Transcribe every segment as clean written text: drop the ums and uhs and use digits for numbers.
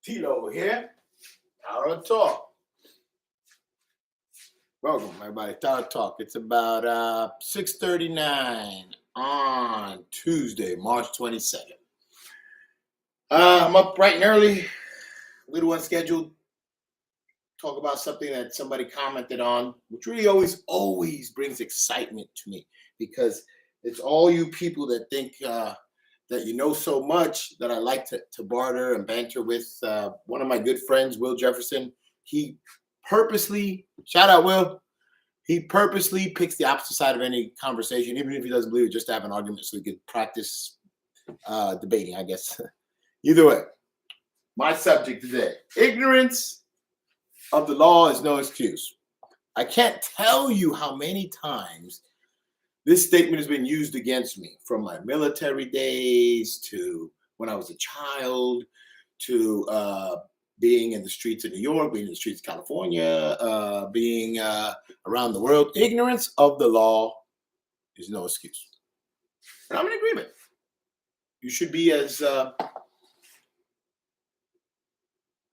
Tilo here. Tower Talk. Welcome, everybody. Tower Talk. It's about 6:39 on Tuesday, March 22nd. I'm up bright and early, a little unscheduled. Talk about something that somebody commented on, which really always brings excitement to me, because it's all you people that think that you know so much that I like to barter and banter with. One of my good friends, Will Jefferson, he purposely, shout out Will, he purposely picks the opposite side of any conversation, even if he doesn't believe it, just to have an argument so he could practice debating, I guess. Either way, my subject today, ignorance of the law is no excuse. I can't tell you how many times this statement has been used against me, from my military days to when I was a child to being in the streets of New York, being in the streets of California, being around the world. Ignorance of the law is no excuse. And I'm in agreement. You should be as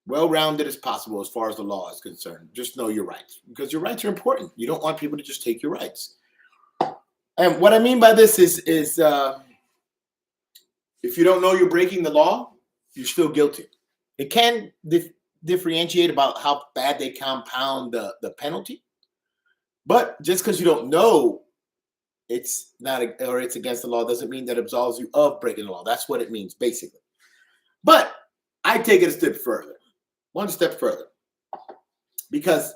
well-rounded as possible as far as the law is concerned. Just know your rights, because your rights are important. You don't want people to just take your rights. And what I mean by this is if you don't know you're breaking the law, you're still guilty. It can differentiate about how bad they compound the penalty. But just because you don't know it's not, or it's against the law, doesn't mean that absolves you of breaking the law. That's what it means, basically. But I take it a step further, one step further, because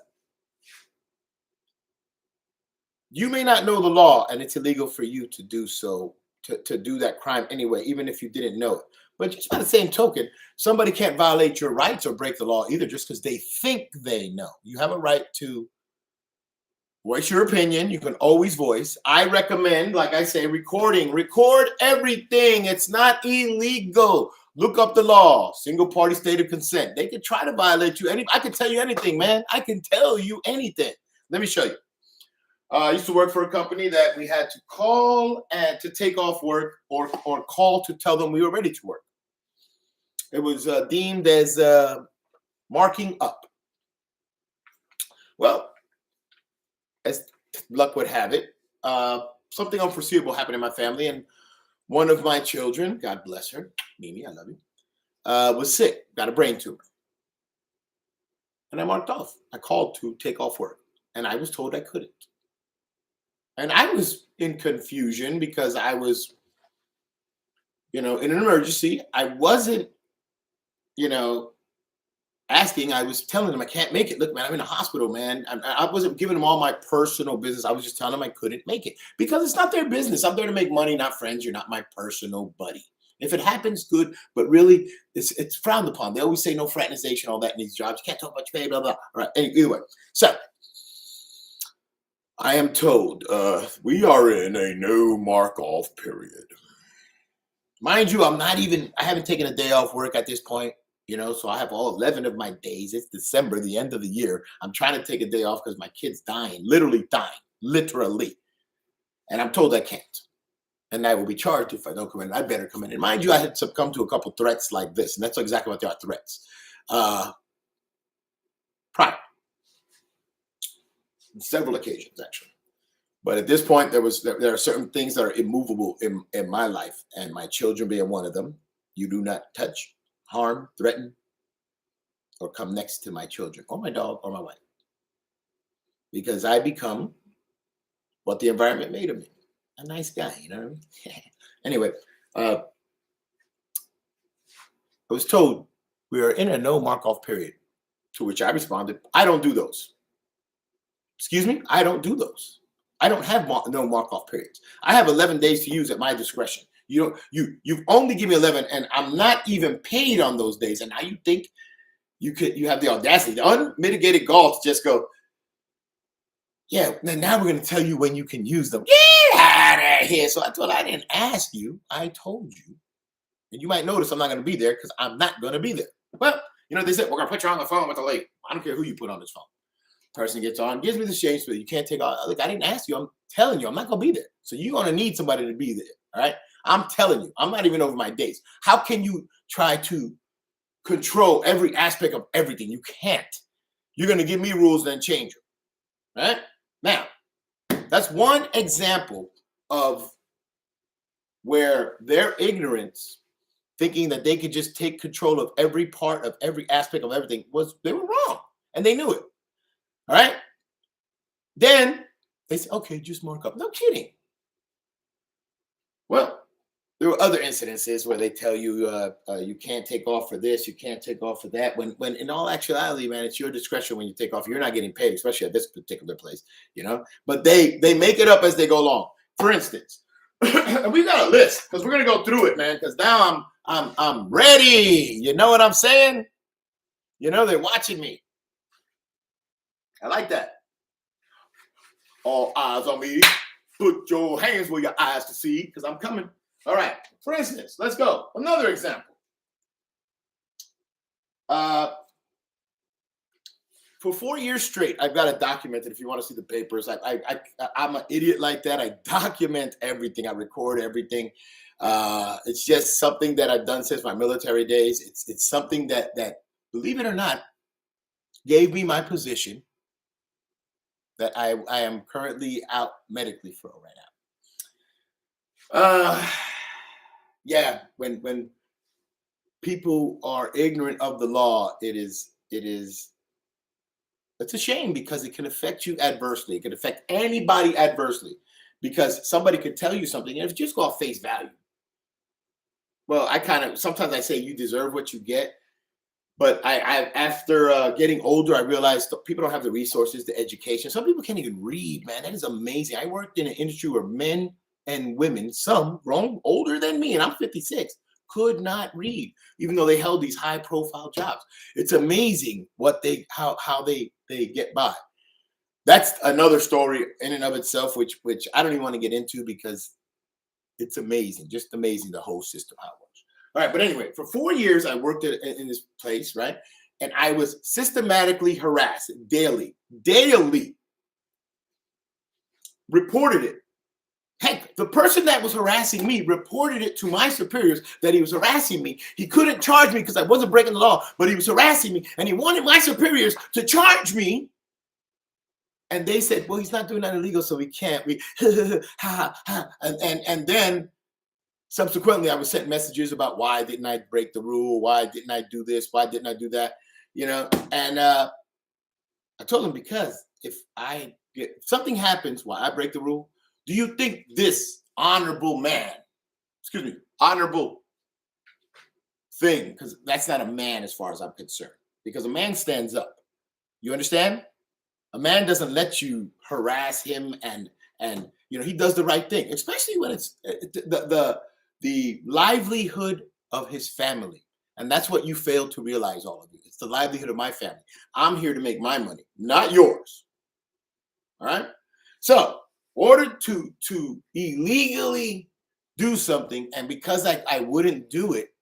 you may not know the law and it's illegal for you to do so, to do that crime anyway, even if you didn't know it. But just by the same token, somebody can't violate your rights or break the law either just because they think they know. You have a right to voice your opinion. You can always voice. I recommend, like I say, recording. Record everything. It's not illegal. Look up the law. Single party state of consent. They can try to violate you. I can tell you anything, man. I can tell you anything. Let me show you. I used to work for a company that we had to call and to take off work or call to tell them we were ready to work. It was deemed as marking up. Well, as luck would have it, something unforeseeable happened in my family, and one of my children, God bless her, Mimi, I love you, was sick, got a brain tumor. And I marked off. I called to take off work, and I was told I couldn't. And I was in confusion because I was, in an emergency. I wasn't, asking. I was telling them I can't make it. Look, man, I'm in a hospital, man. I wasn't giving them all my personal business. I was just telling them I couldn't make it because it's not their business. I'm there to make money, not friends. You're not my personal buddy. If it happens, good. But really, it's frowned upon. They always say no fraternization, all that in these jobs. You can't talk about your pay, blah, blah. All right. Anyway, so I am told we are in a no mark off period. Mind you, I haven't taken a day off work at this point, so I have all 11 of my days. It's December, the end of the year. I'm trying to take a day off because my kid's dying, literally dying, literally. And I'm told I can't. And I will be charged if I don't come in. I better come in. And mind you, I had succumbed to a couple threats like this. And that's exactly what they are, threats. Prior. Several occasions, actually. But at this point, there are certain things that are immovable in my life, and my children being one of them. You do not touch, harm, threaten, or come next to my children or my dog or my wife, because I become what the environment made of me, a nice guy, you know what I mean? Anyway, I was told we are in a no mark off period, to which I responded, I don't do those. Excuse me? I don't do those. I don't have no mark off periods. I have 11 days to use at my discretion. You've only given me 11, and I'm not even paid on those days. And now you think you have the audacity, the unmitigated gall to just go, yeah, now we're going to tell you when you can use them. Get out of here. So I told I didn't ask you. I told you. And you might notice I'm not going to be there because I'm not going to be there. Well, they said, we're going to put you on the phone with the lady. I don't care who you put on this phone. Person gets on, gives me the shade, so you can't take off. Look, I didn't ask you. I'm telling you, I'm not going to be there. So you're going to need somebody to be there. All right. I'm telling you, I'm not even over my days. How can you try to control every aspect of everything. You can't. You're going to give me rules, then change them. Right? Now, that's one example of where their ignorance, thinking that they could just take control of every part of every aspect of everything, they were wrong. And they knew it. All right? Then they said, okay, just mark up. No kidding. Well, there were other incidences where they tell you you can't take off for this, you can't take off for that. When in all actuality, man, it's your discretion when you take off. You're not getting paid, especially at this particular place, you know. But they make it up as they go along. For instance, and we got a list because we're gonna go through it, man. Because now I'm ready. You know what I'm saying? You know they're watching me. I like that. All eyes on me. Put your hands where your eyes to see, because I'm coming. All right. For instance, let's go. Another example. For 4 years straight, I've got it documented. If you want to see the papers, I'm an idiot like that. I document everything. I record everything. It's just something that I've done since my military days. It's something that believe it or not, gave me my position that I am currently out medically for right now. Yeah, when people are ignorant of the law, it's a shame because it can affect you adversely. It can affect anybody adversely because somebody could tell you something, and if you just go off face value, well, sometimes I say you deserve what you get. But I after getting older, I realized people don't have the resources, the education. Some people can't even read, man. That is amazing. I worked in an industry where men and women, some grown older than me, and I'm 56, could not read, even though they held these high-profile jobs. It's amazing how they get by. That's another story in and of itself, which I don't even want to get into because it's amazing, just amazing, the whole system, how it works. All right, but anyway, for 4 years, I worked in this place, right? And I was systematically harassed daily, reported it. Heck, the person that was harassing me reported it to my superiors that he was harassing me. He couldn't charge me because I wasn't breaking the law, but he was harassing me, and he wanted my superiors to charge me. And they said, well, he's not doing that illegal, so we can't. And then subsequently, I was sent messages about why didn't I break the rule? Why didn't I do this? Why didn't I do that? You know, and I told them, because if something happens while I break the rule, do you think this honorable thing, because that's not a man as far as I'm concerned, because a man stands up. You understand? A man doesn't let you harass him, and you know, he does the right thing, especially when it's the livelihood of his family. And that's what you fail to realize, all of you. It's the livelihood of my family. I'm here to make my money, not yours. All right? So, in order to illegally do something, and because I wouldn't do it,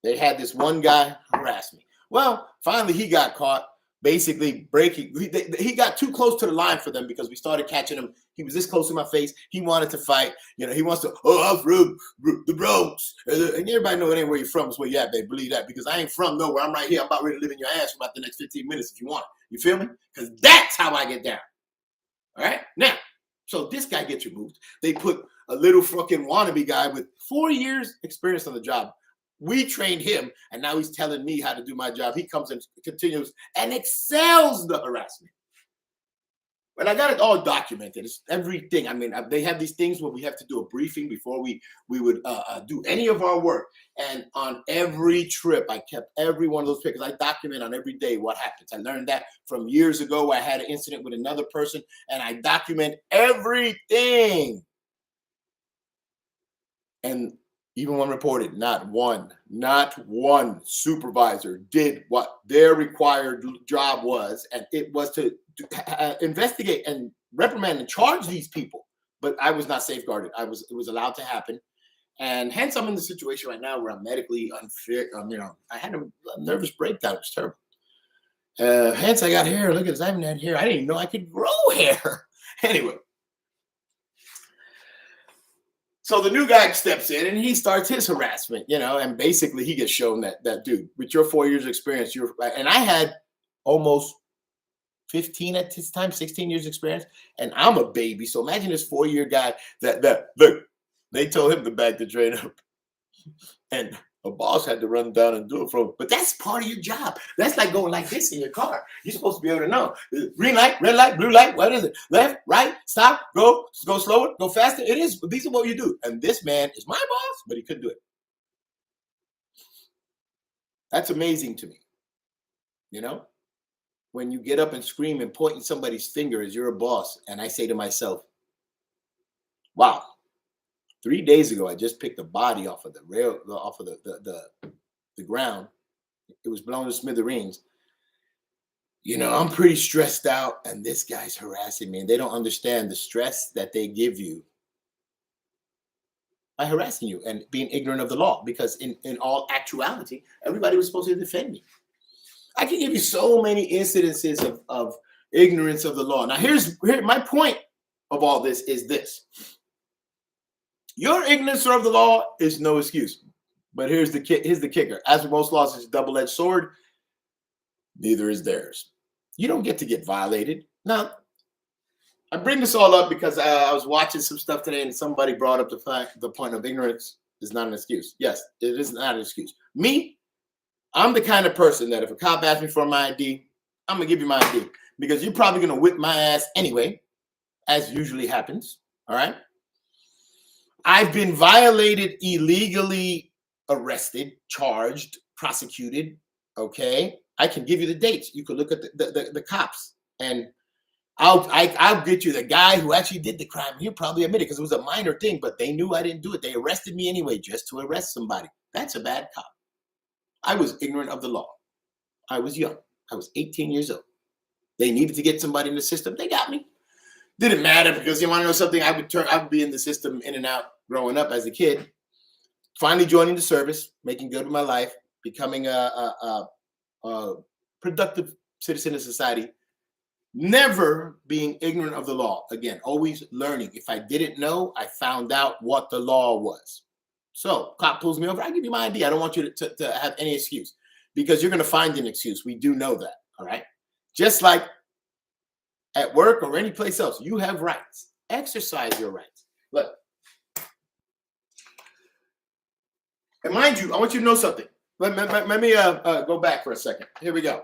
they had this one guy harass me. Well, finally he got caught basically breaking. He got too close to the line for them because we started catching him. He was this close to my face. He wanted to fight. You know, he wants to, I'm from the Bronx. And everybody know it ain't where you're from. It's where you at, babe. Believe that. Because I ain't from nowhere. I'm right here. I'm about ready to live in your ass for about the next 15 minutes if you want. You feel me? Because that's how I get down. All right? Now, so this guy gets removed. They put a little fucking wannabe guy with 4 years experience on the job. We trained him, and now he's telling me how to do my job. He comes and continues and excels the harassment. But I got it all documented. It's everything. I mean, they have these things where we have to do a briefing before we would do any of our work. And on every trip, I kept every one of those pictures. I document on every day what happens. I learned that from years ago where I had an incident with another person, and I document everything. And even when reported, not one supervisor did what their required job was, and it was to investigate and reprimand and charge these people. But I was not safeguarded. It was allowed to happen, and hence I'm in the situation right now where I'm medically unfit. You know, I had a nervous breakdown. It was terrible. Hence I got hair. Look at this. I haven't had hair. I didn't even know I could grow hair. Anyway. So the new guy steps in and he starts his harassment, and basically he gets shown that dude, with your 4 years experience, and I had almost 15 at this time, 16 years experience, and I'm a baby. So imagine this 4-year guy that look, they told him to back the train up. And a boss had to run down and do it for him. But that's part of your job. That's like going like this in your car. You're supposed to be able to know. Green light, red light, blue light. What is it? Left, right, stop, go slower, go faster. It is. These are what you do. And this man is my boss, but he couldn't do it. That's amazing to me. When you get up and scream and point at somebody's finger as you're a boss, and I say to myself, wow. 3 days ago, I just picked a body off of the rail, off of the ground. It was blown to smithereens. I'm pretty stressed out, and this guy's harassing me, and they don't understand the stress that they give you by harassing you and being ignorant of the law. Because in all actuality, everybody was supposed to defend me. I can give you so many incidences of ignorance of the law. Now, here my point of all this is this. Your ignorance of the law is no excuse. But here's the kicker. As with most laws, it's a double-edged sword. Neither is theirs. You don't get to get violated. Now, I bring this all up because I was watching some stuff today and somebody brought up the point of ignorance is not an excuse. Yes, it is not an excuse. Me, I'm the kind of person that if a cop asks me for my ID, I'm going to give you my ID. Because you're probably going to whip my ass anyway, as usually happens. All right? I've been violated, illegally arrested, charged, prosecuted. Okay, I can give you the dates. You could look at the cops, and I'll get you the guy who actually did the crime. He'll probably admit it because it was a minor thing, but they knew I didn't do it. They arrested me anyway just to arrest somebody. That's a bad cop. I was ignorant of the law. I was young. I was 18 years old. They needed to get somebody in the system. They got me. Didn't matter because you want to know something? I would be in the system in and out growing up as a kid. Finally joining the service, making good with my life, becoming a productive citizen of society. Never being ignorant of the law. Again, always learning. If I didn't know, I found out what the law was. So, cop pulls me over. I give you my ID. I don't want you to have any excuse because you're going to find an excuse. We do know that. All right. Just like at work or any place else, you have rights. Exercise your rights. Look. And mind you, I want you to know something. Let me go back for a second. Here we go.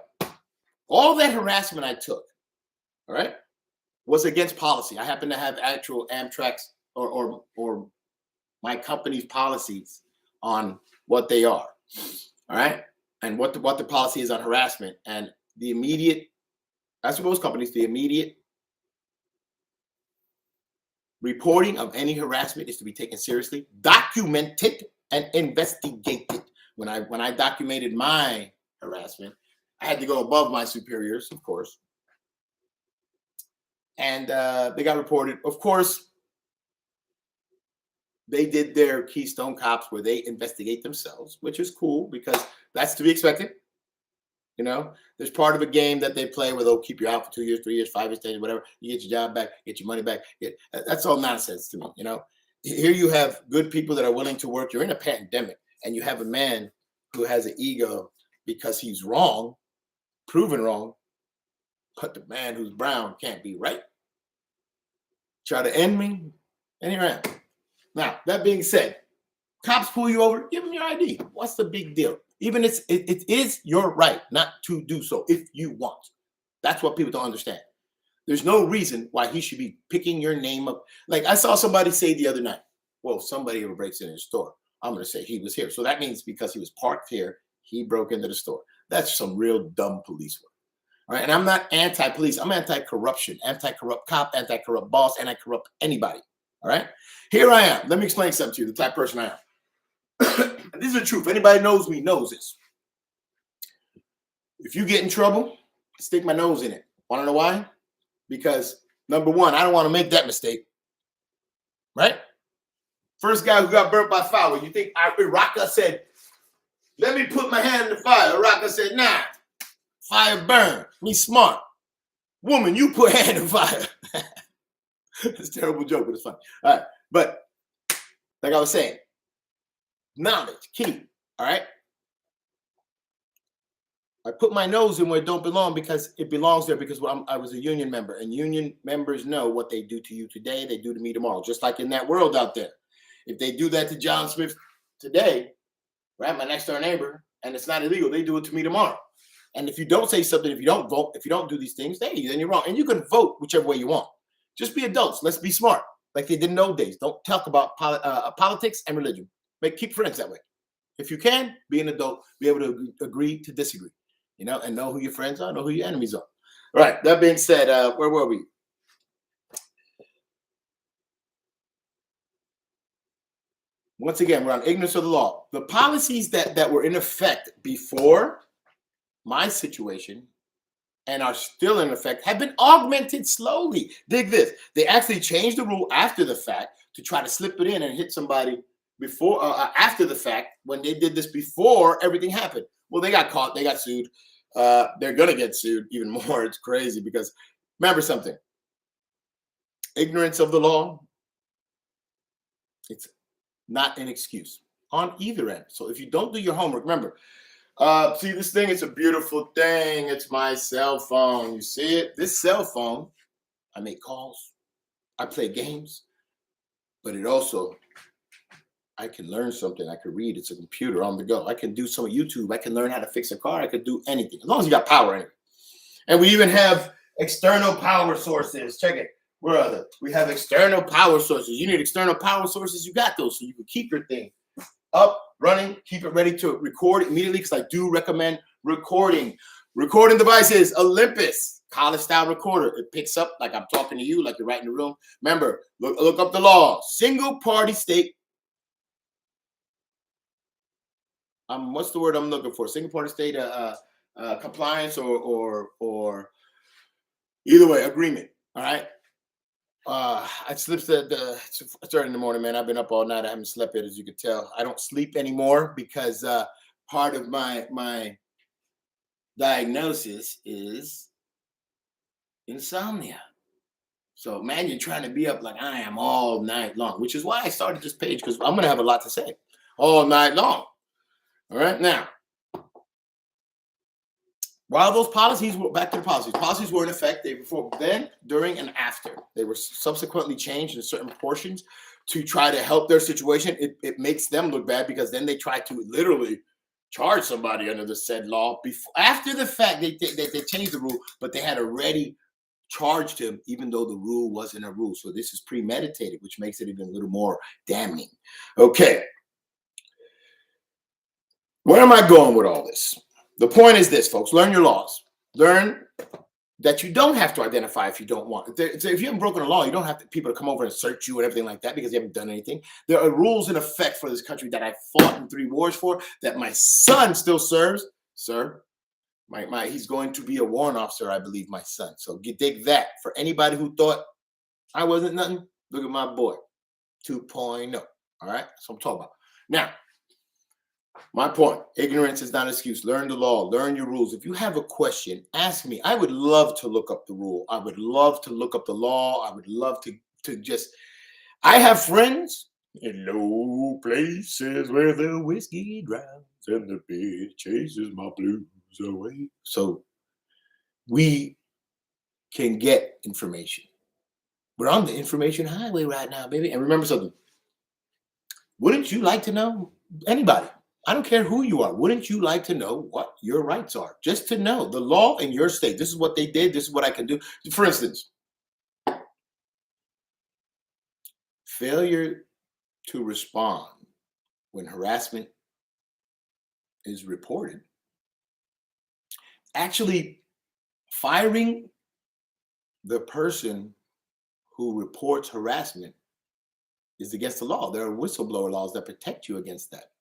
All that harassment I took, all right, was against policy. I happen to have actual Amtrak's or my company's policies on what they are, all right, and what the policy is on harassment. And the immediate, as with most companies, the immediate reporting of any harassment is to be taken seriously, documented, and investigated. When I documented my harassment, I had to go above my superiors, of course, and they got reported. Of course, they did their Keystone Cops where they investigate themselves, which is cool because that's to be expected. There's part of a game that they play where they'll keep you out for 2 years, 3 years, 5 years, 10 years, whatever. You get your job back, get your money back. That's all nonsense to me. Here you have good people that are willing to work. You're in a pandemic, and you have a man who has an ego because he's wrong, proven wrong, but the man who's brown can't be right. Try to end me, and here I am. Now, that being said, cops pull you over, give them your ID. What's the big deal? Even it is your right not to do so if you want. That's what people don't understand. There's no reason why he should be picking your name up. Like I saw somebody say the other night, well, if somebody ever breaks into the store, I'm going to say he was here. So that means because he was parked here, he broke into the store. That's some real dumb police work. All right. And I'm not anti-police. I'm anti-corruption, anti-corrupt cop, anti-corrupt boss, anti-corrupt anybody. All right. Here I am. Let me explain something to you, the type of person I am. This is the truth. Anybody knows me knows this. If you get in trouble, I stick my nose in it. Want to know why? Because number one, I don't want to make that mistake. Right? First guy who got burnt by fire. You think Iraka said, let me put my hand in the fire. Iraka said, nah, fire burn. Me smart. Woman, you put hand in fire. It's a terrible joke, but it's funny. All right. But Like I was saying, knowledge, key. All right. I put my nose in where it don't belong because it belongs there because I was a union member, and union members know what they do to you today, they do to me tomorrow. Just like in that world out there. If they do that to John Smith today, right, my next door neighbor, and it's not illegal, they do it to me tomorrow. And if you don't say something, if you don't vote, if you don't do these things, then you're wrong. And you can vote whichever way you want. Just be adults. Let's be smart, like they did in old days. Don't talk about politics and religion. Keep friends that way. If you can, be an adult, be able to agree to disagree, and know who your friends are, know who your enemies are. All right. That being said, where were we? Once again, we're on ignorance of the law. The policies that were in effect before my situation and are still in effect have been augmented slowly. Dig this. They actually changed the rule after the fact to try to slip it in and hit somebody before, after the fact, when they did this before everything happened. Well, they got caught. They got sued. They're going to get sued even more. It's crazy because remember something. Ignorance of the law, it's not an excuse on either end. So if you don't do your homework, remember, see this thing, it's a beautiful thing. It's my cell phone. You see it? This cell phone, I make calls, I play games, but it also, I can learn something. I could read. It's a computer on the go. I can do some YouTube. I can learn how to fix a car. I could do anything as long as you got power in it. And we even have external power sources. Check it. Where are they? We have external power sources. You need external power sources. You got those, so you can keep your thing up, running, keep it ready to record immediately, because I do recommend recording devices. Olympus college style recorder. It picks up like I'm talking to you, like you're right in the room. Remember, look up the law. Single party state. What's the word I'm looking for? Single party state compliance or either way, agreement. All right. I slept it's early in the morning, man. I've been up all night. I haven't slept yet, as you can tell. I don't sleep anymore because part of my diagnosis is insomnia. So, man, you're trying to be up like I am all night long, which is why I started this page, because I'm going to have a lot to say all night long. All right, now, while those policies were back to the policies were in effect, they before then, during, and after. They were subsequently changed in certain portions to try to help their situation. It makes them look bad because then they try to literally charge somebody under the said law. After the fact, they changed the rule, but they had already charged him, even though the rule wasn't a rule. So this is premeditated, which makes it even a little more damning. Okay. Where am I going with all this? The point is this, folks. Learn your laws. Learn that you don't have to identify if you don't want. If you haven't broken a law, you don't have people to come over and search you and everything like that because you haven't done anything. There are rules in effect for this country that I fought in 3 wars for, that my son still serves. Sir, he's going to be a warrant officer, I believe, my son. So you dig that. For anybody who thought I wasn't nothing, look at my boy, 2.0. All right? That's what I'm talking about. Now, my point, ignorance is not an excuse. Learn the law, learn your rules. If you have a question, ask me. I would love to look up the rule. I would love to look up the law. I would love to just, I have friends in low places where the whiskey drowns and the beer chases my blues away. So we can get information. We're on the information highway right now, baby. And remember something. Wouldn't you like to know? Anybody. I don't care who you are. Wouldn't you like to know what your rights are? Just to know the law in your state. This is what they did. This is what I can do. For instance, failure to respond when harassment is reported. Actually, firing the person who reports harassment is against the law. There are whistleblower laws that protect you against that.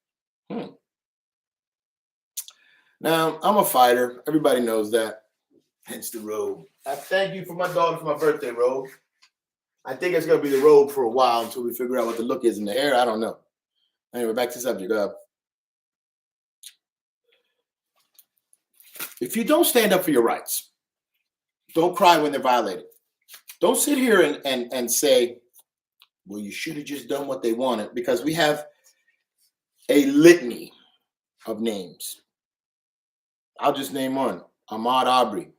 Now, I'm a fighter. Everybody knows that. Hence the robe. I thank you for my daughter for my birthday robe. I think it's going to be the robe for a while until we figure out what the look is in the hair. I don't know. Anyway, back to the subject. If you don't stand up for your rights, don't cry when they're violated. Don't sit here and say, well, you should have just done what they wanted, because we have a litany of names. I'll just name one. Ahmaud Arbery,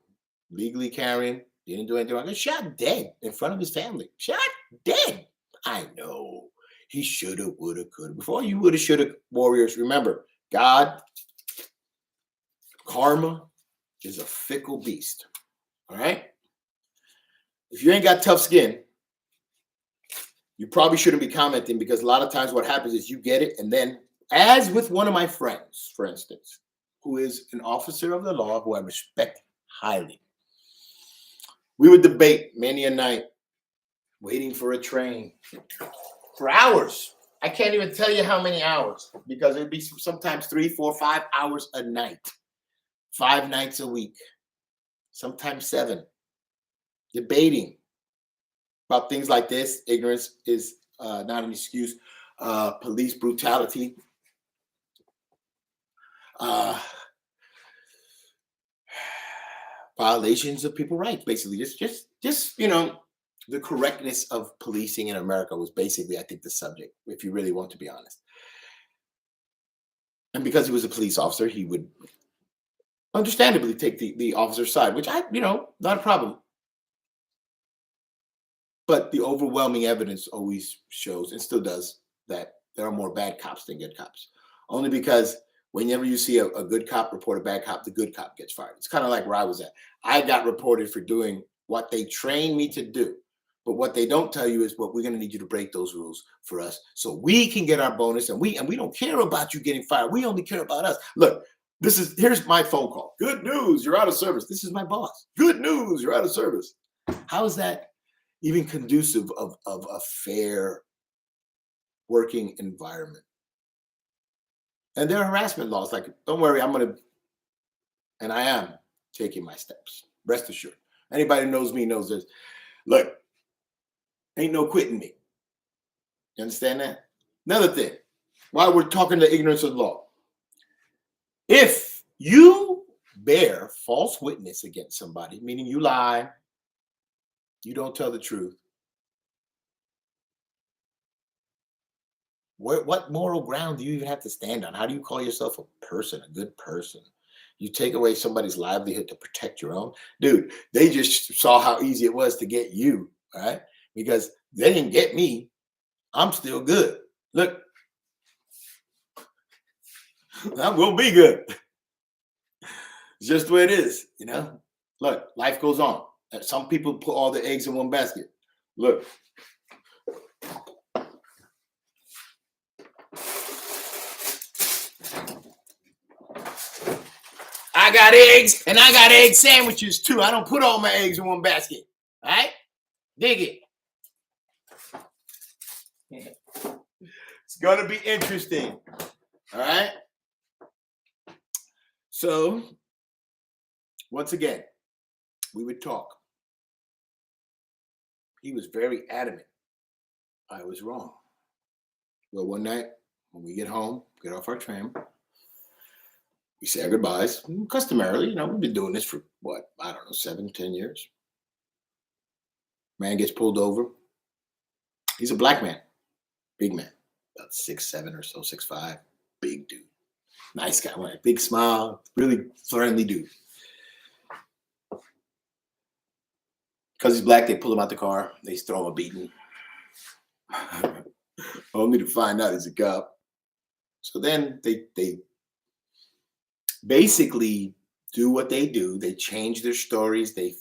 legally carrying, didn't do anything wrong. He shot dead in front of his family. Shot dead. I know. He shoulda, woulda, coulda. Before you woulda, shoulda, warriors, remember, God, karma is a fickle beast. All right? If you ain't got tough skin, you probably shouldn't be commenting, because a lot of times what happens is you get it, and then, as with one of my friends, for instance, who is an officer of the law who I respect highly, we would debate many a night, waiting for a train for hours. I can't even tell you how many hours, because it'd be sometimes 3, 4, 5 hours a night, 5 nights a week, sometimes 7, debating about things like this. Ignorance is not an excuse. Police brutality, violations of people's rights, basically. Just the correctness of policing in America was basically, I think, the subject, if you really want to be honest. And because he was a police officer, he would understandably take the officer's side, which not a problem. But the overwhelming evidence always shows, and still does, that there are more bad cops than good cops. Only because whenever you see a good cop report a bad cop, the good cop gets fired. It's kind of like where I was at. I got reported for doing what they trained me to do. But what they don't tell you is, well, we're going to need you to break those rules for us so we can get our bonus, and we don't care about you getting fired. We only care about us. Look, here's my phone call. Good news, you're out of service. This is my boss. Good news, you're out of service. How is that even conducive of a fair working environment? And there are harassment laws. Like, don't worry, and I am taking my steps. Rest assured. Anybody who knows me knows this. Look, ain't no quitting me. You understand that? Another thing, while we're talking to ignorance of the law, if you bear false witness against somebody, meaning you lie, you don't tell the truth, what moral ground do you even have to stand on? How do you call yourself a person, a good person? You take away somebody's livelihood to protect your own? Dude, they just saw how easy it was to get you, all right? Because they didn't get me. I'm still good. Look, I'm going to be good. It's just the way it is, Look, life goes on. Some people put all the eggs in one basket. Look. I got eggs, and I got egg sandwiches too. I don't put all my eggs in one basket. All right? Dig it. It's going to be interesting. All right? So, once again, we would talk. He was very adamant. I was wrong. Well, one night, when we get home, get off our tram, we say our goodbyes. Customarily, we've been doing this for, 7, 10 years. Man gets pulled over. He's a black man. Big man. About 6'7" or so, 6'5". Big dude. Nice guy. Big smile. Really friendly dude. Because he's black, they pull him out the car. They throw him a beating. Only to find out he's a cop. So then they basically do what they do. They change their stories. They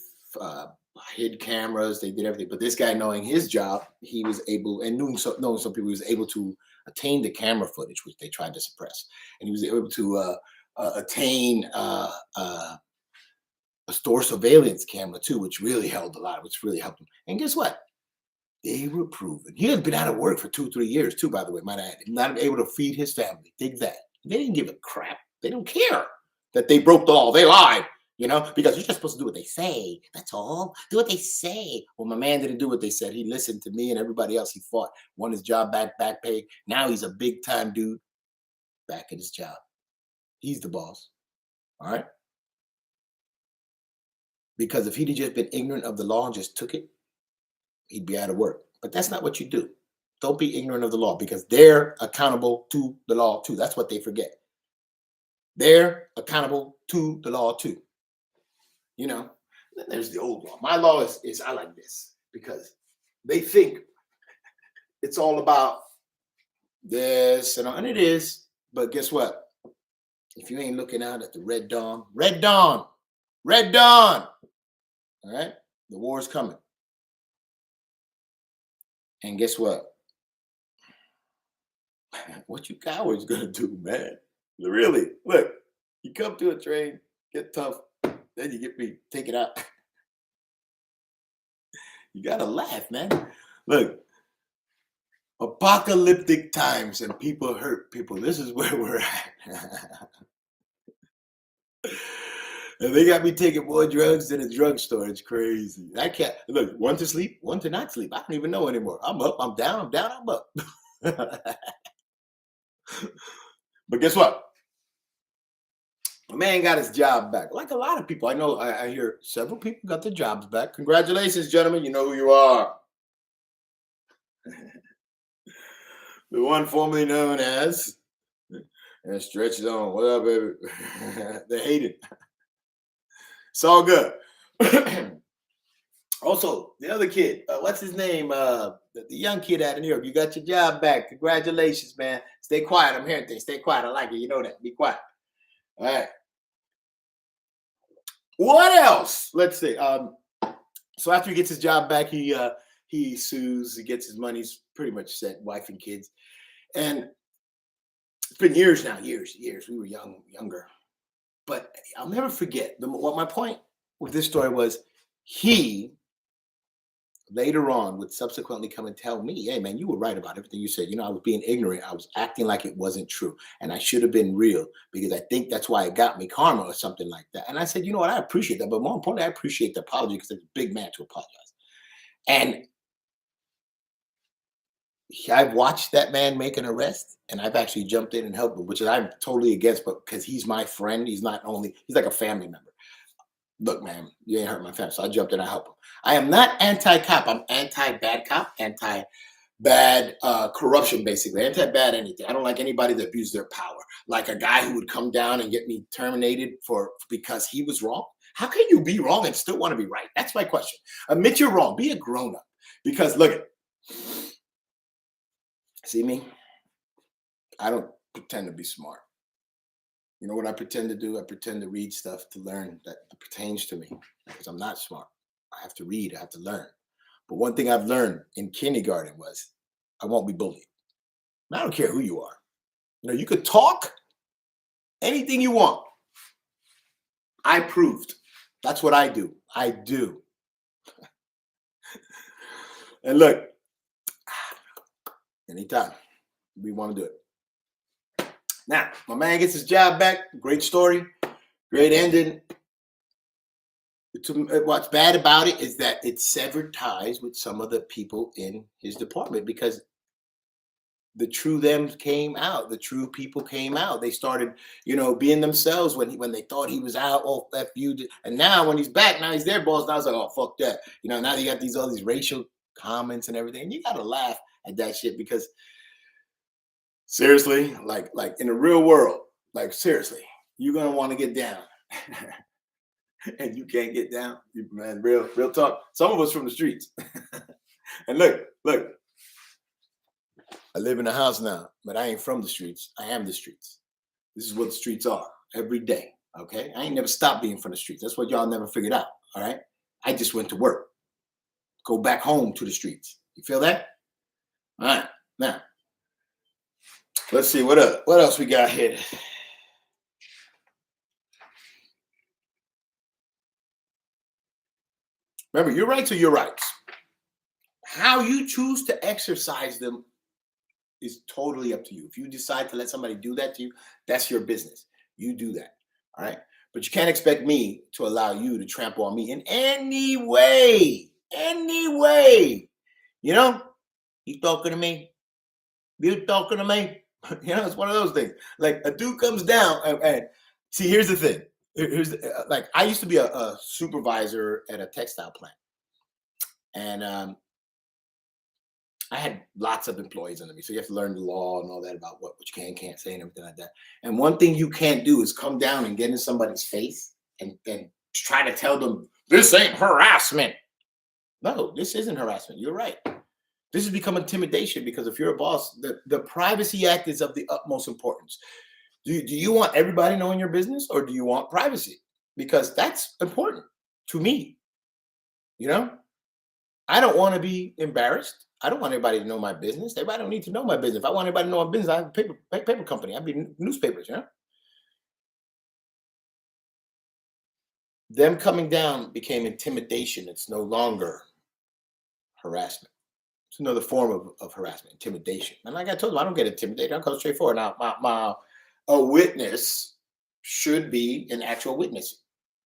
hid cameras. They did everything. But this guy, knowing his job, he was able, and knowing some people, he was able to attain the camera footage, which they tried to suppress. And he was able to attain a store surveillance camera too, which really helped a lot, which really helped him. And guess what? They were proven. He had been out of work for 2-3 years too, by the way, might I add. Not able to feed his family. Dig that. They didn't give a crap. They don't care that they broke the law. They lied, because you're just supposed to do what they say. That's all. Do what they say. Well, my man didn't do what they said. He listened to me and everybody else. He fought, won his job back pay. Now he's a big time dude back at his job. He's the boss. All right. Because if he'd just been ignorant of the law and just took it, he'd be out of work. But that's not what you do. Don't be ignorant of the law because they're accountable to the law too. That's what they forget. They're accountable to the law too. You know, then there's the old law. My law is I like this because they think it's all about this and it is. But guess what? If you ain't looking out at the red dawn, red dawn, red dawn, all right, the war is coming. And guess what? What you cowards gonna do, man? Really? Look, you come to a train, get tough, then you get me, take it out. You gotta laugh, man. Look, apocalyptic times and people hurt people. This is where we're at. And they got me taking more drugs than a drugstore. It's crazy. I can't look, one to sleep, one to not sleep. I don't even know anymore. I'm up, I'm down, I'm down, I'm up. But guess what? A man got his job back. Like a lot of people. I know I hear several people got their jobs back. Congratulations, gentlemen. You know who you are. The one formerly known as and stretches on. What up, baby? They hate it. It's all good. Also, the other kid, what's his name? The young kid out in New York. You got your job back. Congratulations, man. Stay quiet. I'm hearing things. Stay quiet. I like it. You know that. Be quiet. All right. What else? Let's see. So after he gets his job back, he sues. He gets his money. He's pretty much set. Wife and kids. And it's been years now. Years. We were younger. But I'll never forget what my point with this story was. He later on would subsequently come and tell me, hey, man, you were right about everything you said. You know, I was being ignorant. I was acting like it wasn't true. And I should have been real because I think that's why it got me karma or something like that. And I said, you know what? I appreciate that. But more importantly, I appreciate the apology because it's a big man to apologize. And I've watched that man make an arrest and I've actually jumped in and helped him, which I'm totally against, but because he's my friend, he's like a family member. Look, man, you ain't hurt my family. So I jumped in, I helped him. I am not anti-cop. I'm anti-bad cop, anti-bad corruption, basically. Anti-bad anything. I don't like anybody that abused their power. Like a guy who would come down and get me terminated because he was wrong. How can you be wrong and still want to be right? That's my question. Admit you're wrong. Be a grown-up. Because look, see me? I don't pretend to be smart. You know what I pretend to do? I pretend to read stuff to learn that pertains to me because I'm not smart. I have to read. I have to learn. But one thing I've learned in kindergarten was I won't be bullied. And I don't care who you are. You know, you could talk anything you want. I proved. That's what I do. I do. And look, anytime we want to do it. Now, my man gets his job back. Great story. Great ending. What's bad about it is that it severed ties with some of the people in his department because the true them came out. The true people came out. They started, being themselves when they thought he was out. Oh, F you. And now when he's back, now he's their boss. Now it's like, oh, fuck that. Now you got all these racial comments and everything. And you got to laugh at that shit because seriously, like in the real world, like seriously, you're gonna want to get down, and you can't get down, man. Real talk. Some of us from the streets, and look. I live in a house now, but I ain't from the streets. I am the streets. This is what the streets are every day. Okay, I ain't never stopped being from the streets. That's what y'all never figured out. All right, I just went to work, go back home to the streets. You feel that? All right, now. Let's see what else we got here. Remember, your rights are your rights. How you choose to exercise them is totally up to you. If you decide to let somebody do that to you, that's your business. You do that. All right. But you can't expect me to allow you to trample on me in any way. Any way. You talking to me? You talking to me? It's one of those things. Like a dude comes down and see, here's the thing. I used to be a supervisor at a textile plant. And I had lots of employees under me, so you have to learn the law and all that about what you can and can't say and everything like that. And one thing you can't do is come down and get in somebody's face and try to tell them this ain't harassment. No, this isn't harassment. You're right. This has become intimidation because if you're a boss, the Privacy Act is of the utmost importance. Do you want everybody knowing your business, or do you want privacy? Because that's important to me. You know, I don't want to be embarrassed. I don't want everybody to know my business. Everybody don't need to know my business. If I want everybody to know my business, I have a paper company. I'd be newspapers, you know? Them coming down became intimidation. It's no longer harassment. It's another form of harassment, intimidation. And like I told them, I don't get intimidated. I go straightforward. Now, a witness should be an actual witness.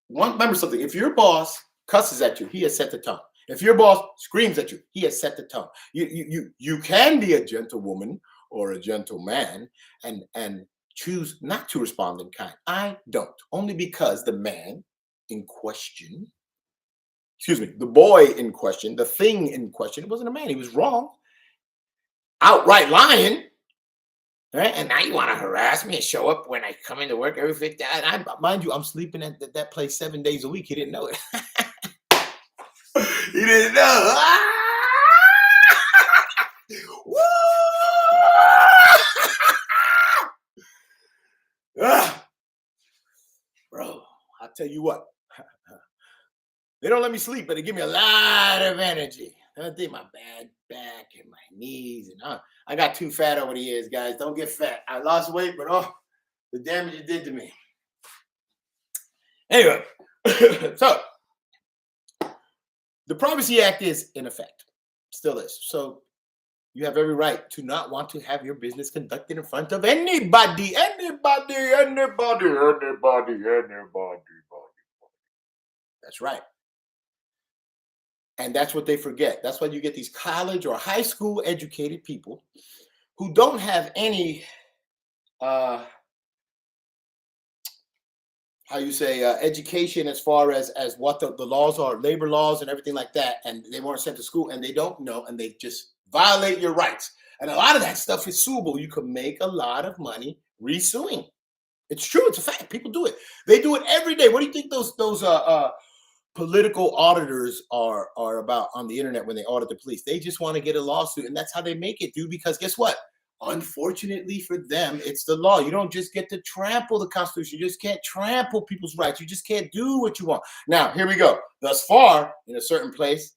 Remember something. If your boss cusses at you, he has set the tone. If your boss screams at you, he has set the tone. You can be a gentlewoman or a gentleman and choose not to respond in kind. I don't, only because the man in question, the boy in question, the thing in question, it wasn't a man. He was wrong, outright lying. Right? And now you want to harass me and show up when I come into work every 50 days. Mind you, I'm sleeping at that place 7 days a week. He didn't know it. He didn't know. Bro, I'll tell you what. They don't let me sleep, but they give me a lot of energy. I think my bad back and my knees, and I got too fat over the years, guys. Don't get fat. I lost weight, but the damage it did to me. Anyway, so the Privacy Act is in effect, still is. So you have every right to not want to have your business conducted in front of anybody. That's right. And that's what they forget. That's why you get these college or high school educated people who don't have any, education as far as what the laws are, labor laws and everything like that. And they weren't sent to school and they don't know, and they just violate your rights. And a lot of that stuff is suable. You can make a lot of money resuing. It's true. It's a fact. People do it. They do it every day. What do you think those political auditors are about on the internet when they audit the police? They just want to get a lawsuit, and that's how they make it, dude. Because guess what? Unfortunately for them, it's the law. You don't just get to trample the Constitution. You just can't trample people's rights. You just can't do what you want. Now, here we go. Thus far, in a certain place,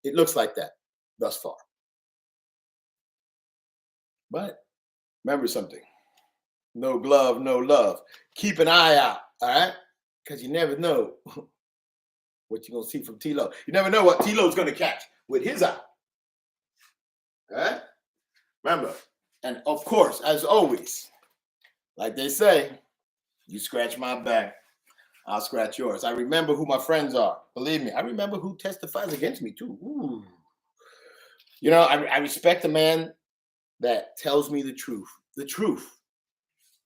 it looks like that. Thus far. But remember something. No glove, no love. Keep an eye out, all right? Because you never know what you're going to see from T-Lo. You never know what T-Lo's going to catch with his eye. Okay? Remember, and of course, as always, like they say, you scratch my back, I'll scratch yours. I remember who my friends are. Believe me, I remember who testifies against me too. Ooh. You know, I respect a man that tells me the truth. The truth.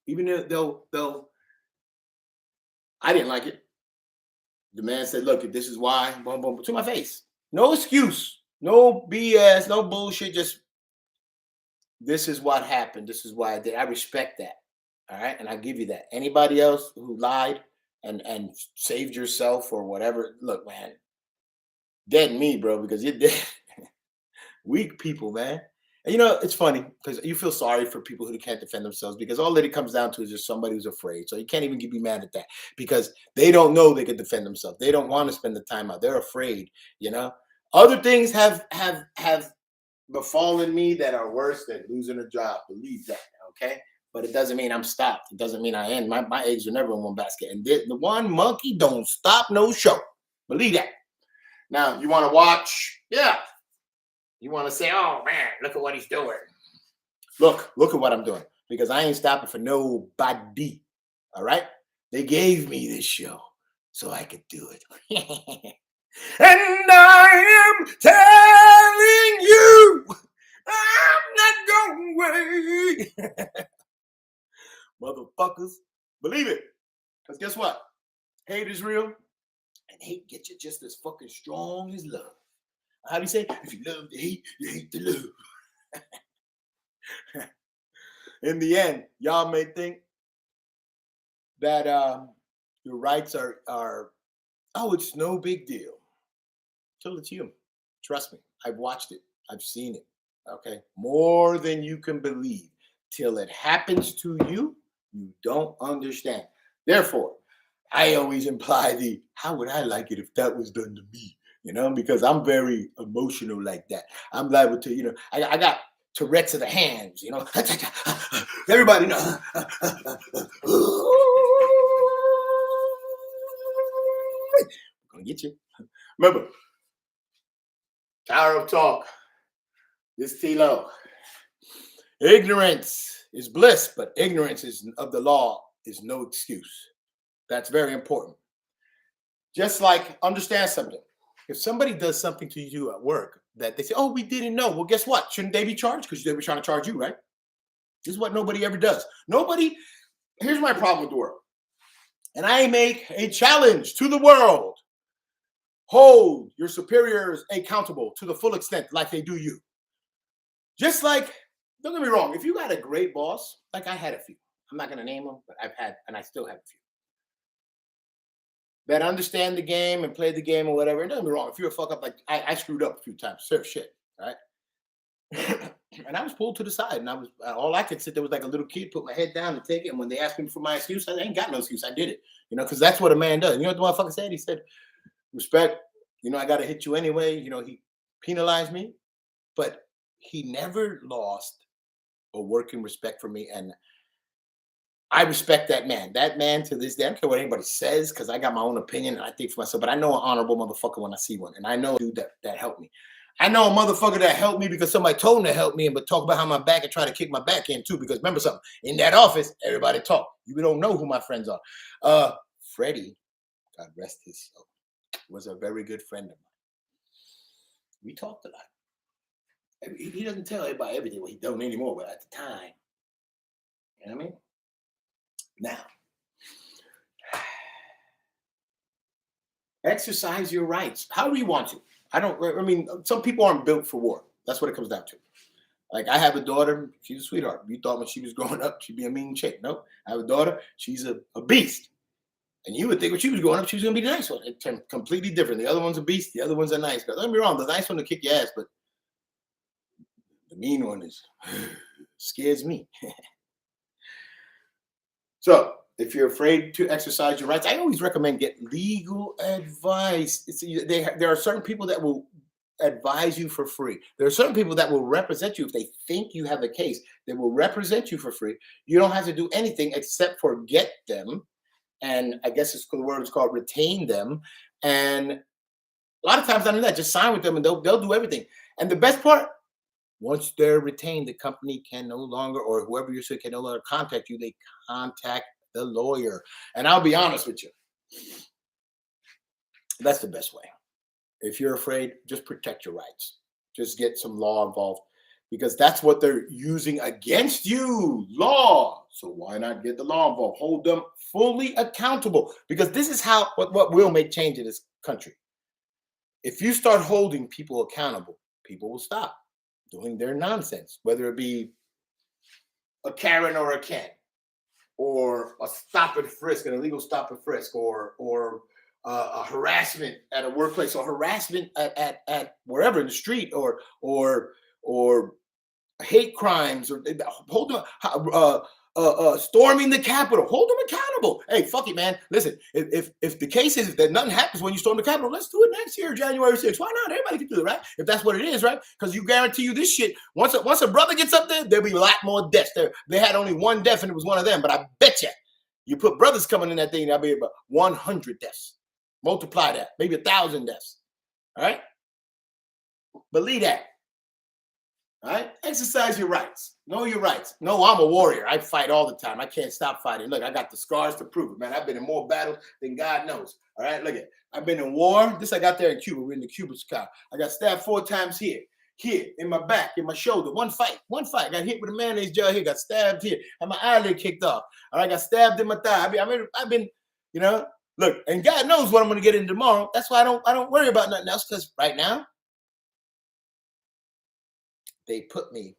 Even though I didn't like it. The man said, look, this is why, boom, boom, to my face. No excuse, no BS, no bullshit. Just, this is what happened. This is why I did. I respect that. All right. And I give you that. Anybody else who lied and saved yourself or whatever, look, man, dead me, bro, because you're dead. Weak people, man. And you know, it's funny because you feel sorry for people who can't defend themselves, because all that it comes down to is just somebody who's afraid. So you can't even be mad at that because they don't know they can defend themselves. They don't want to spend the time out. They're afraid, you know. Other things have befallen me that are worse than losing a job. Believe that, okay? But it doesn't mean I'm stopped. It doesn't mean I end. My eggs are never in one basket. And the one monkey don't stop no show. Believe that. Now, you want to watch? Yeah. You want to say, oh, man, look at what he's doing. Look at what I'm doing. Because I ain't stopping for nobody. All right? They gave me this show so I could do it. And I am telling you, I'm not going away. Motherfuckers, believe it. Because guess what? Hate is real. And hate gets you just as fucking strong as love. How do you say? If you love the hate, you hate the love. In the end, y'all may think that your rights are oh, it's no big deal till it's you. Trust me, I've watched it, I've seen it. Okay, more than you can believe. Till it happens to you, you don't understand. Therefore, I always imply the how would I like it if that was done to me? You know, because I'm very emotional like that. I'm liable to, you know, I got Tourette's of the hands, you know. Everybody knows. We're gonna get you. Remember, Tower of Talk. This T-Lo. Ignorance is bliss, but ignorance of the law is no excuse. That's very important. Just like, understand something. If somebody does something to you at work that they say, oh, we didn't know. Well, guess what? Shouldn't they be charged? Because they were trying to charge you, right? This is what nobody ever does. Nobody, here's my problem with the world. And I make a challenge to the world. Hold your superiors accountable to the full extent like they do you. Just like, don't get me wrong, if you got a great boss, like I had a few, I'm not going to name them, but I've had, and I still have a few, that understand the game and play the game or whatever. And don't get me wrong, if you're a fuck up, like I screwed up a few times, serve shit, right? And I was pulled to the side, and I was all I could sit there was like a little kid, put my head down and take it. And when they asked me for my excuse, I ain't got no excuse. I did it, you know, because that's what a man does. You know what the motherfucker said? He said, respect, you know, I got to hit you anyway. You know, he penalized me, but he never lost a working respect for me. And I respect that man. That man to this day, I don't care what anybody says, because I got my own opinion and I think for myself, but I know an honorable motherfucker when I see one. And I know a dude that helped me. I know a motherfucker that helped me because somebody told him to help me, but talk behind my back and try to kick my back in too. Because remember something, in that office, everybody talk. You don't know who my friends are. Freddie, God rest his soul, was a very good friend of mine. We talked a lot. He doesn't tell everybody everything what he don't anymore, but at the time, you know what I mean? Now, exercise your rights. How do you want to? I mean, some people aren't built for war. That's what it comes down to. Like, I have a daughter. She's a sweetheart. You thought when she was growing up, she'd be a mean chick. No, I have a daughter. She's a beast. And you would think when she was growing up, she was going to be the nice one. It turned completely different. The other one's a beast. The other one's a nice girl. Don't get me wrong. The nice one will kick your ass, but the mean one scares me. So, if you're afraid to exercise your rights, I always recommend get legal advice. There are certain people that will advise you for free. There are certain people that will represent you if they think you have a case. They will represent you for free. You don't have to do anything except for get them. And I guess the word is called retain them. And a lot of times, under that, just sign with them and they'll do everything. And the best part, once they're retained, the company can no longer, or whoever you're saying can no longer contact you. They contact the lawyer. And I'll be honest with you, that's the best way. If you're afraid, just protect your rights. Just get some law involved, because that's what they're using against you, law. So why not get the law involved? Hold them fully accountable, because this is how what will make change in this country. If you start holding people accountable, people will stop doing their nonsense, whether it be a Karen or a Ken, or a stop and frisk, an illegal stop and frisk, or a harassment at a workplace, or harassment at wherever in the street, or hate crimes, or hold them, storming the Capitol. Hold them accountable. Hey, fuck it, man. Listen, if the case is that nothing happens when you storm the Capitol, let's do it next year, January 6th. Why not? Everybody can do it, right? If that's what it is, right? Because you guarantee you this shit. Once a brother gets up there, there'll be a lot more deaths. They had only one death, and it was one of them. But I bet you put brothers coming in that thing, that'll be about 100 deaths. Multiply that, maybe 1,000 deaths. All right? Believe that. All right? Exercise your rights. Know your rights. No, I'm a warrior. I fight all the time. I can't stop fighting. Look, I got the scars to prove it, man. I've been in more battles than God knows. All right? Look at, I've been in war. This I got there in Cuba. We're in the Cuban sky. I got stabbed 4 times here, in my back, in my shoulder. One fight. I got hit with a mayonnaise jar here. Got stabbed here. Had my eyelid kicked off. All right? I got stabbed in my thigh. I've been, you know, look, and God knows what I'm going to get into tomorrow. That's why I don't worry about nothing else, because right now, they put me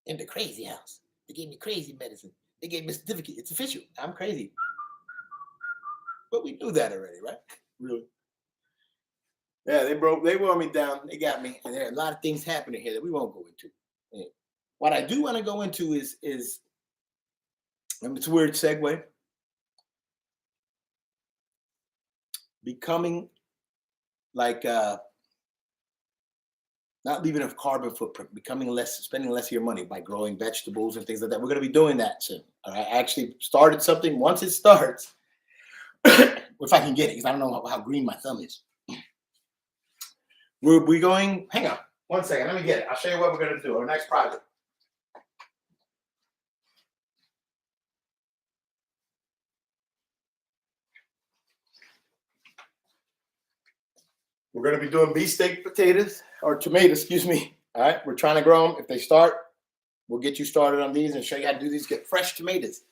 in the crazy house. They gave me crazy medicine. They gave me a certificate. It's official. I'm crazy. But we knew that already, right? Really? Yeah, they wore me down. They got me. And there are a lot of things happening here that we won't go into. Yeah. What I do want to go into is it's a weird segue. Becoming like not leaving a carbon footprint, becoming less, spending less of your money by growing vegetables and things like that. We're going to be doing that soon. I actually started something. Once it starts, if I can get it, because I don't know how green my thumb is. We're going, hang on 1 second. Let me get it. I'll show you what we're going to do. Our next project. We're going to be doing beefsteak potatoes or tomatoes, excuse me. All right. We're trying to grow them. If they start, we'll get you started on these and show you how to do these. Get fresh tomatoes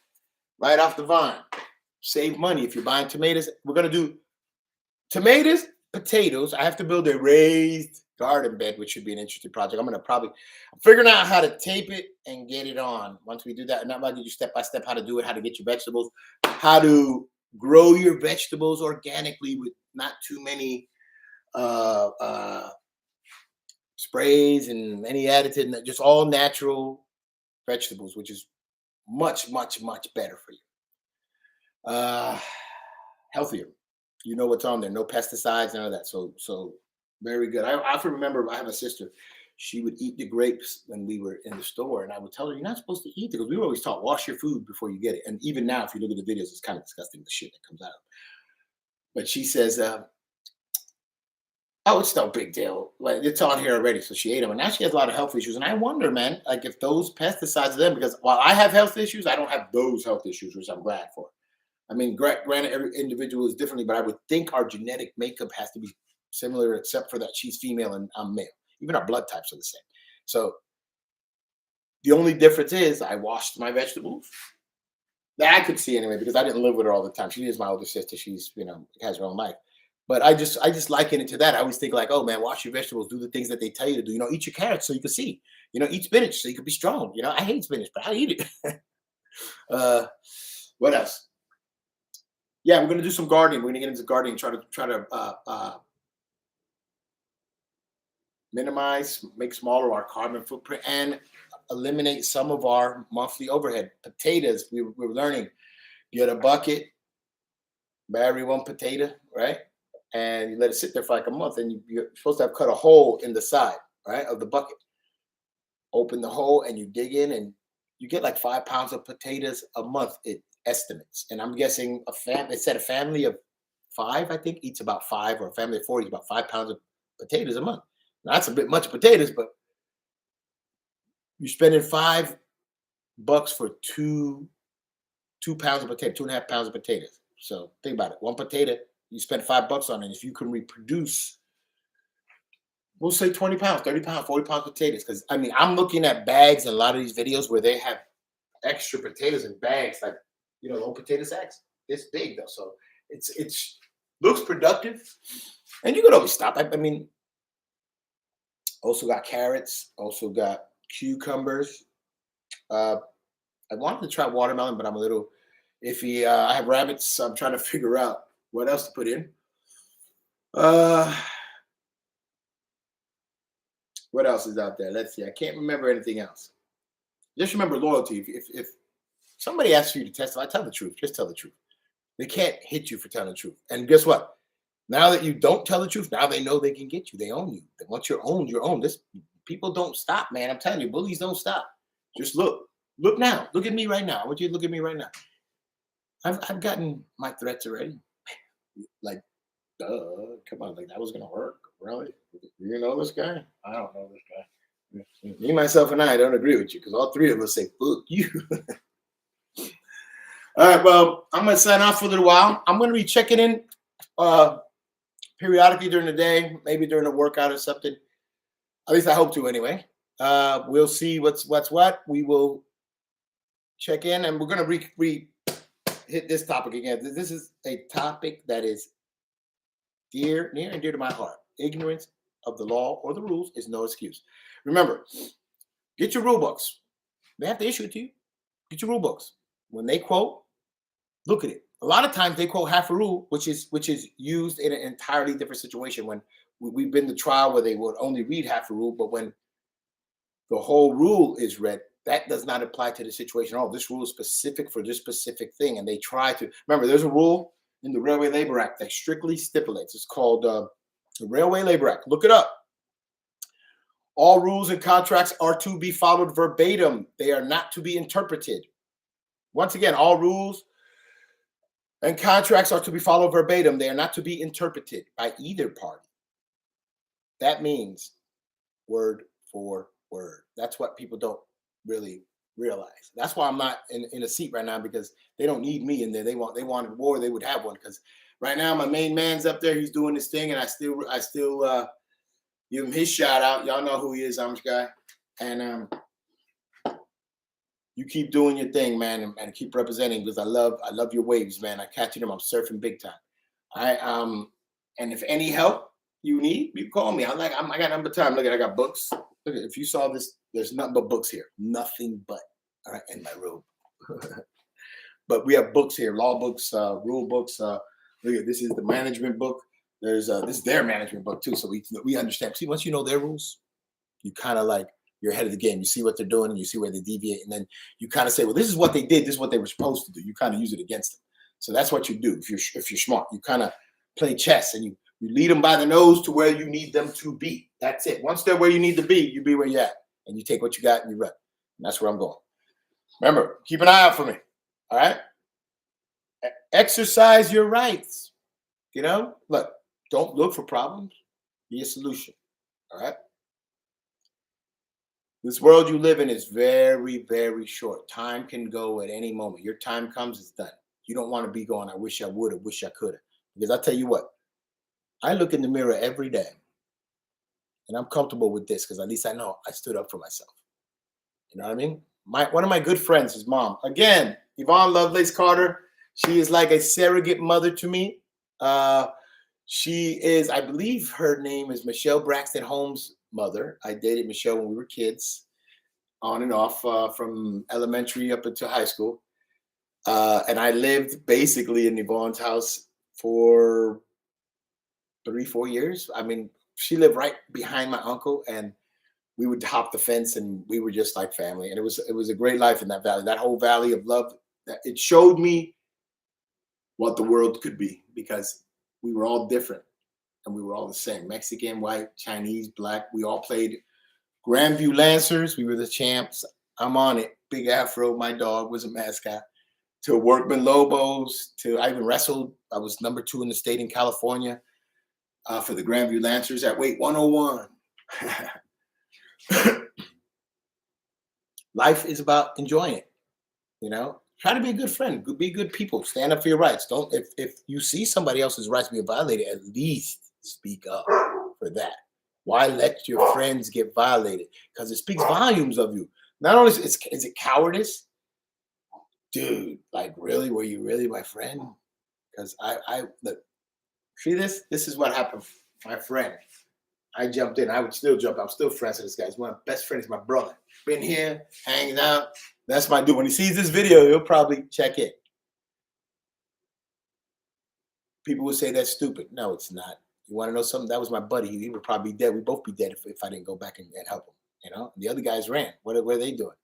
right off the vine. Save money if you're buying tomatoes. We're going to do tomatoes, potatoes. I have to build a raised garden bed, which should be an interesting project. I'm figuring out how to tape it and get it on. Once we do that, and I'm going to give you step by step how to do it, how to get your vegetables, how to grow your vegetables organically with not too many sprays and any additive, just all natural vegetables, which is much, much, much better for you. Healthier. You know what's on there. No pesticides, none of that. So very good. I often remember I have a sister. She would eat the grapes when we were in the store, and I would tell her, "You're not supposed to eat it," because we were always taught, wash your food before you get it. And even now, if you look at the videos, it's kind of disgusting, the shit that comes out. But she says, "Oh, it's no big deal. Like, it's on here already." So she ate them, and now she has a lot of health issues. And I wonder, man, like if those pesticides are them, because while I have health issues, I don't have those health issues, which I'm glad for. I mean, granted, every individual is differently, but I would think our genetic makeup has to be similar, except for that she's female and I'm male. Even our blood types are the same. So the only difference is I washed my vegetables that I could see anyway, because I didn't live with her all the time. She is my older sister. She's, has her own life. But I just liken it to that. I always think like, oh man, wash your vegetables, do the things that they tell you to do. Eat your carrots so you can see. Eat spinach so you can be strong. I hate spinach, but I eat it. What else? Yeah, we're gonna do some gardening. We're gonna get into gardening, try to minimize, make smaller our carbon footprint, and eliminate some of our monthly overhead. Potatoes, we're learning. Get a bucket, bury one potato, right? And you let it sit there for like a month, and you're supposed to have cut a hole in the side, right, of the bucket. Open the hole, and you dig in, and you get like 5 pounds of potatoes a month. It estimates, and I'm guessing it said a family of 5, I think, eats about 5, or a family of 4 eats about 5 pounds of potatoes a month. Now, that's a bit much potatoes, but you're spending $5 for 2 pounds of potato, 2.5 pounds of potatoes. So think about it. One potato, you spend $5 on it. If you can reproduce, we'll say 20 pounds, 30 pounds, 40 pounds of potatoes. Because I'm looking at bags in a lot of these videos where they have extra potatoes in bags, like little potato sacks. It's big though, so it's looks productive, and you could always stop. Also got carrots, also got cucumbers. I wanted to try watermelon, but I'm a little iffy. I have rabbits, so I'm trying to figure out what else to put in. What else is out there? Let's see. I can't remember anything else. Just remember loyalty. If somebody asks you to testify, tell the truth. Just tell the truth. They can't hit you for telling the truth. And guess what? Now that you don't tell the truth, now they know they can get you. They own you. Once you're owned, you're owned. People don't stop, man. I'm telling you, bullies don't stop. Just look. Look now. Look at me right now. I want you to look at me right now. I've gotten my threats already. Like, duh, come on, like that was gonna work, really? You know this guy? I don't know this guy. Me, myself, and I don't agree with you, because all three of us say, "Fuck you." All right, well, I'm gonna sign off for a little while. I'm gonna be checking in periodically during the day, maybe during a workout or something. At least I hope to, anyway. We'll see what's what. We will check in, and we're gonna hit this topic again. This is a topic that is near and dear to my heart. Ignorance of the law or the rules is no excuse. Remember, get your rule books. They have to issue it to you. Get your rule books. When they quote, look at it. A lot of times they quote half a rule, which is used in an entirely different situation. When we've been to trial where they would only read half a rule, but when the whole rule is read, that does not apply to the situation. Oh, this rule is specific for this specific thing, and they try to remember. There's a rule in the Railway Labor Act that strictly stipulates. It's called the Railway Labor Act. Look it up. All rules and contracts are to be followed verbatim. They are not to be interpreted. Once again, all rules and contracts are to be followed verbatim. They are not to be interpreted by either party. That means word for word. That's what people don't really realize. That's why I'm not in a seat right now, because they don't need me in there. They wanted war, they would have one. Because right now my main man's up there. He's doing this thing, and I still give him his shout out. Y'all know who he is, Amish guy. And you keep doing your thing, man, and keep representing, because I love your waves, man. I catching them. I'm surfing big time. And if any help you need, you call me. I got number time. Look at, I got books. Look at, if you saw this, there's nothing but books here. Nothing but, all right, in my room. But we have books here, law books, rule books. Look at, this is the management book. There's this is their management book too. So we understand. See, once you know their rules, you kind of like, you're ahead of the game. You see what they're doing, and you see where they deviate, and then you kind of say, well, this is what they did. This is what they were supposed to do. You kind of use it against them. So that's what you do. If you're smart, you kind of play chess, and you lead them by the nose to where you need them to be. That's it. Once they're where you need to be, you be where you're at, and you take what you got and you run. And that's where I'm going. Remember, keep an eye out for me. All right. Exercise your rights. You know, look, don't look for problems. Be a solution. All right. This world you live in is very, very short. Time can go at any moment. Your time comes, it's done. You don't want to be going, I wish I would have, wish I could have. Because I tell you what, I look in the mirror every day, and I'm comfortable with this, because at least I know I stood up for myself. You know what I mean? One of my good friends, his mom, again, Yvonne Lovelace Carter, she is like a surrogate mother to me. She is, I believe her name is Michelle Braxton Holmes' mother. I dated Michelle when we were kids, on and off, from elementary up until high school. And I lived basically in Yvonne's house for 3-4 years. I mean, she lived right behind my uncle, and we would hop the fence, and we were just like family. And it was a great life in that valley. That whole valley of love, it showed me what the world could be, because we were all different, and we were all the same. Mexican, white, Chinese, black. We all played Grandview Lancers. We were the champs. I'm on it. Big Afro. My dog was a mascot. To Workman Lobos. To, I even wrestled. I was number 2 in the state in California for the Grandview Lancers at weight 101. Life is about enjoying it. You know, try to be a good friend. Be good people. Stand up for your rights. Don't, if you see somebody else's rights being violated, at least speak up for that. Why let your friends get violated? Because it speaks volumes of you. Not only is it cowardice, dude. Like, really, were you really my friend? Because I look, see this. This is what happened. My friend, I jumped in. I would still jump. I'm still friends with this guy. He's one of my best friends. My brother. Been here, hanging out. That's my dude. When he sees this video, he'll probably check it. People would say that's stupid. No, it's not. You want to know something? That was my buddy. He would probably be dead. We'd both be dead if I didn't go back and help him. You know, and the other guys ran. What are they doing?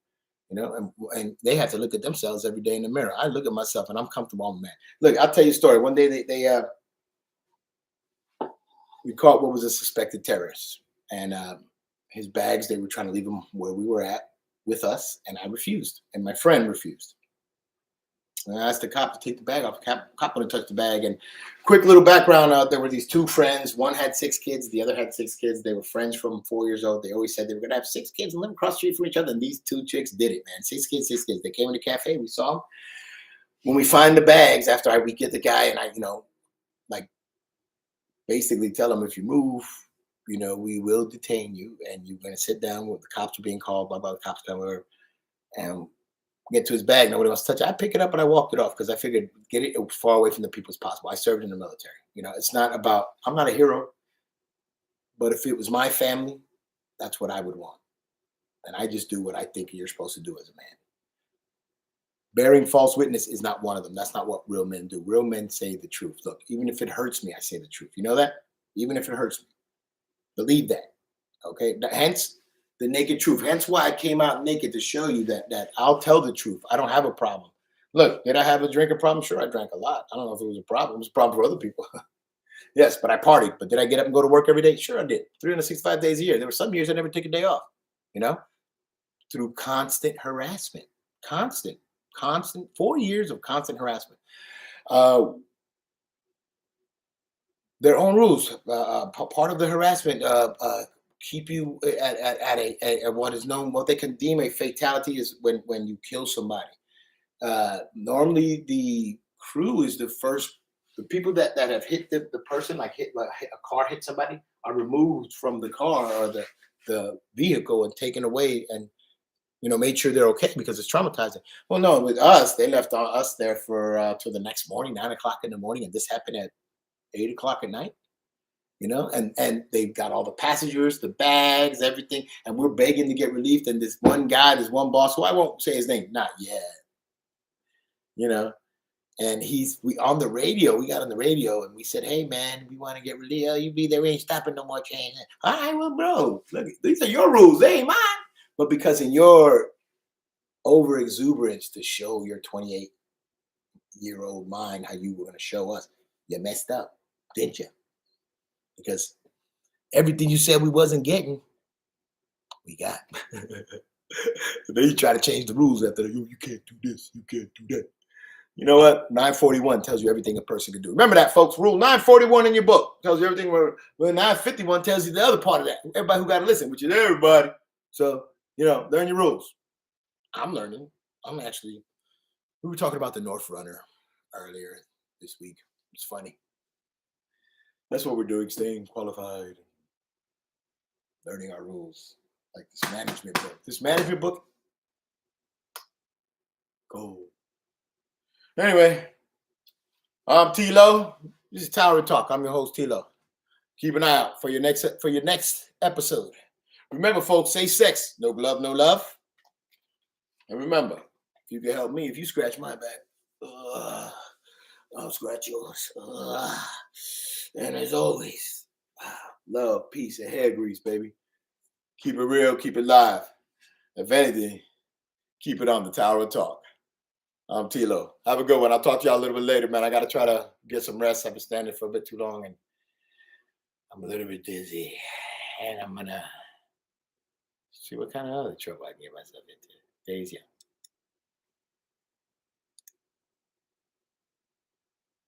You know, and they have to look at themselves every day in the mirror. I look at myself, and I'm comfortable. I'm man. Look, I'll tell you a story. One day we caught what was a suspected terrorist, and his bags, they were trying to leave him where we were at with us, and I refused, and my friend refused. And I asked the cop to take the bag off. The cop wouldn't touch the bag. And quick little background, there were these 2 friends. One had 6 kids. The other had 6 kids. They were friends from 4 years old. They always said they were going to have 6 kids and live across the street from each other. And these 2 chicks did it, man. 6 kids, 6 kids. They came in the cafe. We saw them. When we find the bags, after we get the guy, and I, like basically tell him, if you move, we will detain you, and you're going to sit down with the cops are being called, blah, blah, the cops coming, and get to his bag. Nobody wants to touch it. I pick it up and I walked it off, because I figured get it as far away from the people as possible. I served in the military. It's not about, I'm not a hero, but if it was my family, that's what I would want. And I just do what I think you're supposed to do as a man. Bearing false witness is not one of them. That's not what real men do. Real men say the truth. Look, even if it hurts me, I say the truth. You know that? Even if it hurts me. Believe that. Okay. Hence the naked truth. Hence why I came out naked, to show you that I'll tell the truth. I don't have a problem. Look, did I have a drinking problem? Sure, I drank a lot. I don't know if it was a problem. It was a problem for other people. Yes, but I partied. But did I get up and go to work every day? Sure, I did. 365 days a year. There were some years I never took a day off, you know, through constant harassment. Constant, 4 years of constant harassment. Uh, their own rules. Part of the harassment, keep you at what is known, what they can deem a fatality, is when you kill somebody. Normally, the crew is the first. The people that have hit the person, like a car hit somebody, are removed from the car or the vehicle and taken away, and made sure they're okay, because it's traumatizing. Well, no, with us, they left us there for till the next morning, 9 o'clock in the morning, and this happened at 8 o'clock at night. And they've got all the passengers, the bags, everything, and we're begging to get relieved. And this one guy, this one boss, who I won't say his name, not yet, you know, and we on the radio. We got on the radio and we said, "Hey, man, we want to get relieved. You be there, we ain't stopping no more change." All right, well, bro, look, these are your rules, they ain't mine. But because in your over exuberance to show your 28-year-old mind how you were going to show us, you messed up, didn't you? Because everything you said we wasn't getting, we got. And then you try to change the rules after you can't do this, you can't do that. You know what? 941 tells you everything a person can do. Remember that, folks. Rule 941 in your book tells you everything. Where 951 tells you the other part of that. Everybody who got to listen, which is everybody. So, learn your rules. I'm learning. We were talking about the North Runner earlier this week. It's funny. That's what we're doing, staying qualified, learning our rules. Like this management book. This management book, gold. Anyway, I'm T-Lo. This is Tower Talk. I'm your host, T-Lo. Keep an eye out for your next episode. Remember, folks, say sex. No glove, no love. And remember, if you can help me, if you scratch my back, I'll scratch yours. And as always, love, peace, and hair grease, baby. Keep it real, keep it live. If anything, keep it on the Tower of Talk. I'm T-Lo. Have a good one. I'll talk to y'all a little bit later, man. I got to try to get some rest. I've been standing for a bit too long, and I'm a little bit dizzy. And I'm going to see what kind of other trouble I can get myself into. Days young.